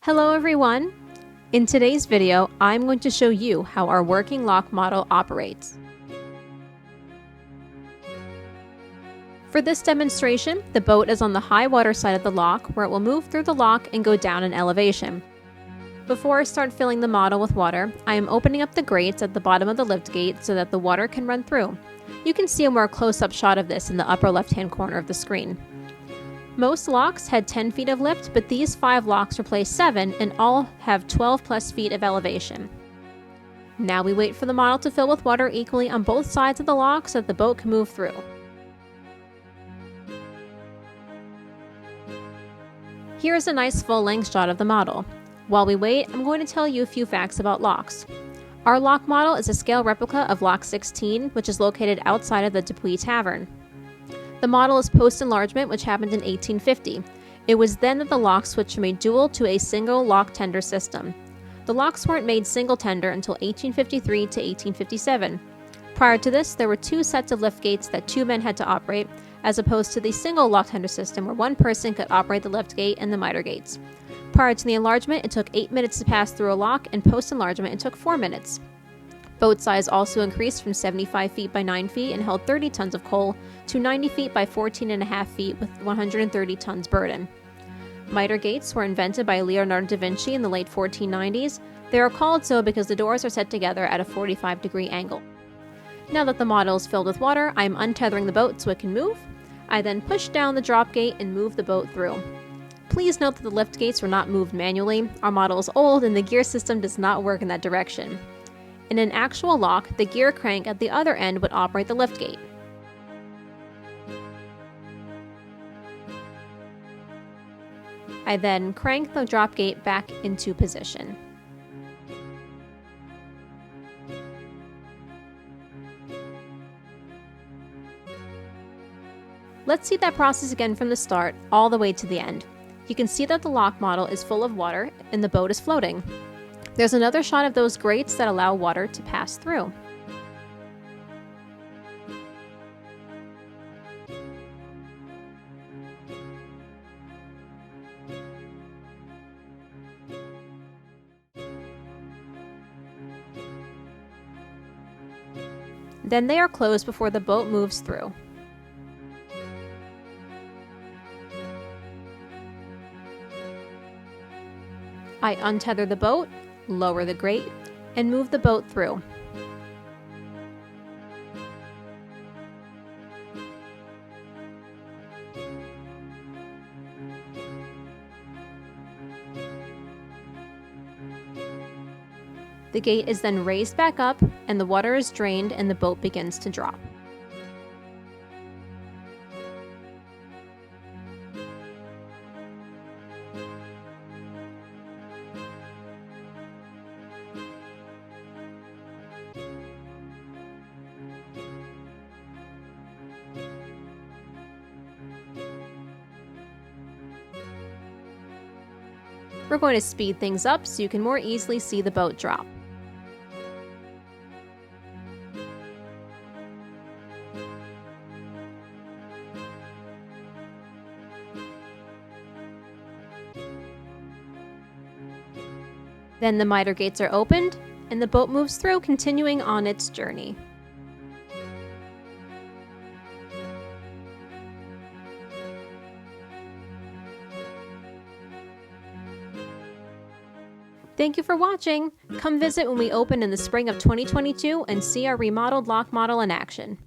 Hello everyone! In today's video, I'm going to show you how our working lock model operates. For this demonstration, the boat is on the high water side of the lock where it will move through the lock and go down in elevation. Before I start filling the model with water, I am opening up the grates at the bottom of the lift gate so that the water can run through. You can see a more close-up shot of this in the upper left-hand corner of the screen. Most locks had 10 feet of lift, but these 5 locks replace 7 and all have 12 plus feet of elevation. Now we wait for the model to fill with water equally on both sides of the lock so that the boat can move through. Here is a nice full-length shot of the model. While we wait, I'm going to tell you a few facts about locks. Our lock model is a scale replica of Lock 16, which is located outside of the Dupuis Tavern. The model is post-enlargement, which happened in 1850. It was then that the lock switched from a dual to a single lock tender system. The locks weren't made single tender until 1853 to 1857. Prior to this, there were 2 sets of lift gates that 2 men had to operate, as opposed to the single lock tender system where 1 person could operate the lift gate and the miter gates. Prior to the enlargement, it took 8 minutes to pass through a lock, and post-enlargement, it took 4 minutes. Boat size also increased from 75 feet by 9 feet and held 30 tons of coal to 90 feet by 14.5 feet with 130 tons burden. Miter gates were invented by Leonardo da Vinci in the late 1490s. They are called so because the doors are set together at a 45-degree angle. Now that the model is filled with water, I am untethering the boat so it can move. I then push down the drop gate and move the boat through. Please note that the lift gates were not moved manually. Our model is old and the gear system does not work in that direction. In an actual lock, the gear crank at the other end would operate the lift gate. I then crank the drop gate back into position. Let's see that process again from the start, all the way to the end. You can see that the lock model is full of water and the boat is floating. There's another shot of those grates that allow water to pass through. Then they are closed before the boat moves through. I untether the boat, lower the grate, and move the boat through. The gate is then raised back up, and the water is drained and the boat begins to drop. We're going to speed things up so you can more easily see the boat drop. Then the miter gates are opened, and the boat moves through, continuing on its journey. Thank you for watching! Come visit when we open in the spring of 2022 and see our remodeled lock model in action.